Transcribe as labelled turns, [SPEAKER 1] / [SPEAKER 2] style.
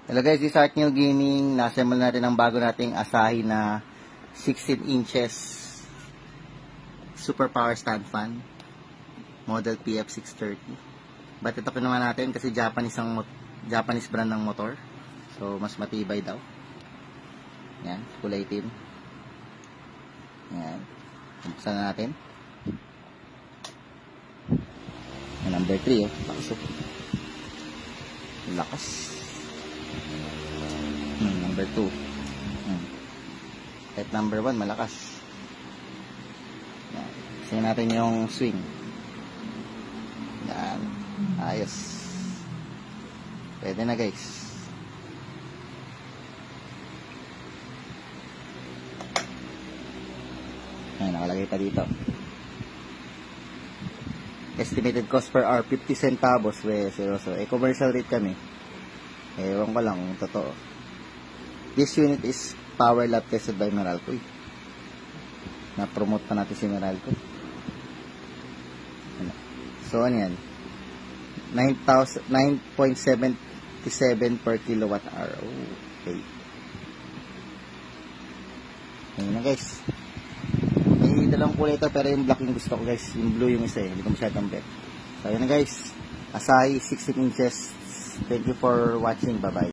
[SPEAKER 1] Hello guys, this is Artnil Gaming. Na-assemble natin ang bago nating Asahi na 16 inches super power stand fan model PF630. But ito naman natin kasi Japanese brand ng motor. So mas matibay daw. Yan, kulay itim. Yan. Buksan na natin. Yan, number 3 oh. Pakisok. Lakas. Number 2. At number 1, malakas. Yan. Kasi natin yung swing. Yan. Ayos. Pwede na guys. Yan, nakalagay pa dito. Estimated cost per hour, 50 centavos. So, commercial rate kami. Ewan ko lang kung totoo. This unit is power lap tested by Meralco. Na-promote pa natin si Meralco. So, ano yan? 9.77 per kilowatt hour. Okay. Ayun na guys. May dalawang kulay ito pero yung black yung gusto ko guys. Yung blue yung isa eh. Hindi ko masyadong bet. So, ayun na guys. Asahi 16 inches. Thank you for watching. Bye-bye.